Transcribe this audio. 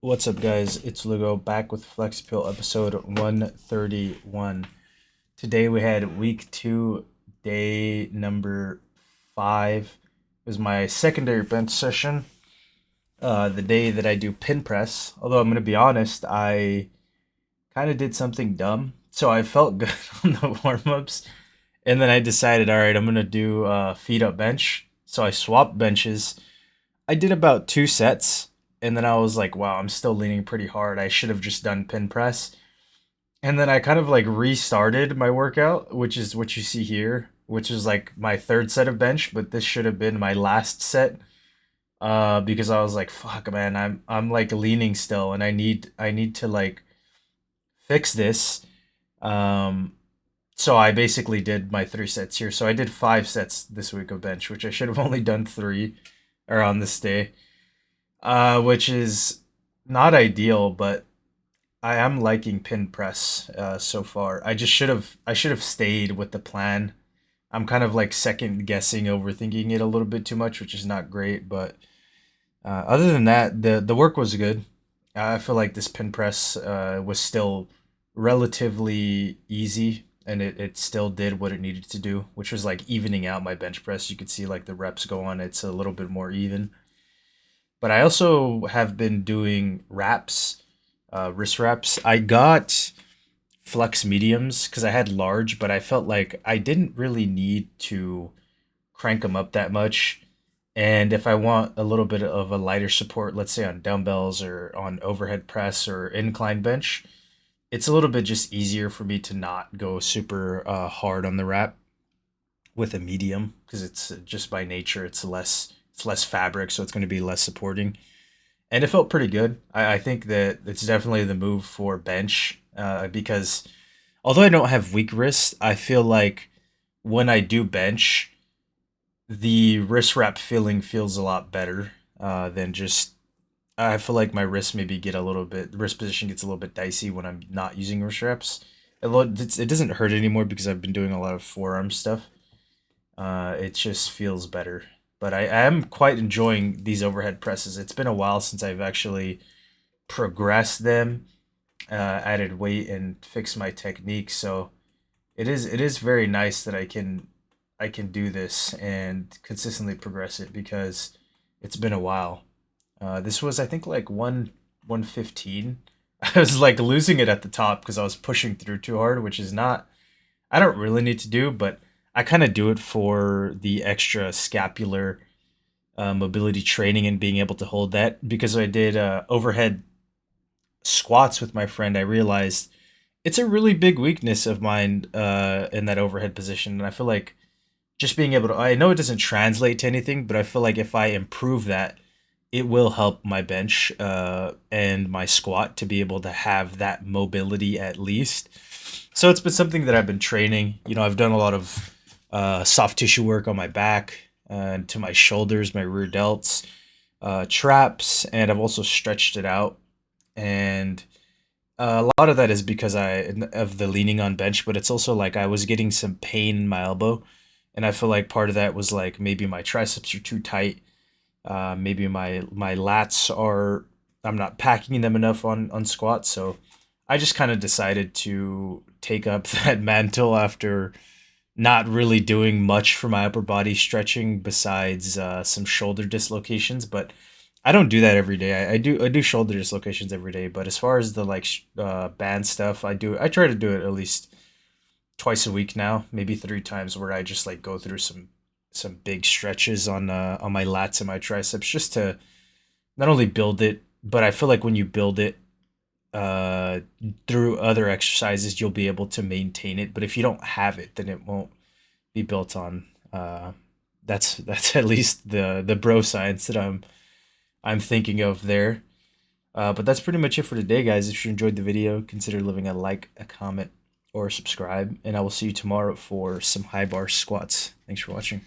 What's up, guys? It's Lugo back with FlexPill episode 131. Today we had week two, day number five. It was my secondary bench session. The day that I do pin press. Although I'm going to be honest, I kind of did something dumb. So I felt good on the warm ups. And then I decided, all right, I'm going to do feet up bench. So I swapped benches. I did about two sets, and then I was like, wow, I'm still leaning pretty hard. I should have just done pin press. And then I kind of like restarted my workout, which is what you see here, which is like my third set of bench, but this should have been my last set. Because I was like, fuck, man, I'm like leaning still, and I need to like fix this. Um, so I basically did my three sets here. So I did five sets this week of bench, which I should have only done three, or on this day, which is not ideal, but I am liking pin press so far. I should have stayed with the plan. I'm kind of like second guessing, overthinking it a little bit too much, which is not great. But other than that, the work was good. I feel like this pin press was still relatively easy, and it still did what it needed to do, which was like evening out my bench press. You could see like the reps go on; it's a little bit more even. But I also have been doing wraps, wrist wraps. I got flex mediums because I had large, but I felt like I didn't really need to crank them up that much. And if I want a little bit of a lighter support, let's say on dumbbells or on overhead press or incline bench, it's a little bit just easier for me to not go super hard on the wrap with a medium because it's just by nature it's less fabric, so it's going to be less supporting, and it felt pretty good. I think that it's definitely the move for bench because although I don't have weak wrists, I feel like when I do bench, the wrist wrap feeling feels a lot better than just. I feel like my wrist maybe get a little bit. The wrist position gets a little bit dicey when I'm not using wrist wraps. It doesn't hurt anymore because I've been doing a lot of forearm stuff. It just feels better. But I am quite enjoying these overhead presses. It's been a while since I've actually progressed them, added weight, and fixed my technique. So it is very nice that I can do this and consistently progress it because it's been a while. This was, I think, like 115. I was like losing it at the top because I was pushing through too hard, which is not, I don't really need to do, but I kind of do it for the extra scapular mobility training and being able to hold that. Because I did overhead squats with my friend, I realized it's a really big weakness of mine in that overhead position. And I feel like just being able to, I know it doesn't translate to anything, but I feel like if I improve that, it will help my bench and my squat to be able to have that mobility at least. So it's been something that I've been training. I've done a lot of soft tissue work on my back and to my shoulders, my rear delts, traps, and I've also stretched it out. And a lot of that is because of the leaning on bench, but it's also like I was getting some pain in my elbow, and I feel like part of that was like maybe my triceps are too tight, maybe my lats are, I'm not packing them enough on squats, so I just kind of decided to take up that mantle after not really doing much for my upper body stretching besides some shoulder dislocations. But I don't do that every day. I do shoulder dislocations every day, but as far as the like band stuff, I try to do it at least twice a week now, maybe three times, where I just like go through some big stretches on my lats and my triceps just to not only build it, but I feel like when you build it uh, through other exercises, you'll be able to maintain it. But if you don't have it, then it won't be built on. That's at least the bro science that I'm thinking of there. But that's pretty much it for today, guys. If you enjoyed the video, consider leaving a like, a comment, or subscribe, and I will see you tomorrow for some high bar squats. Thanks for watching.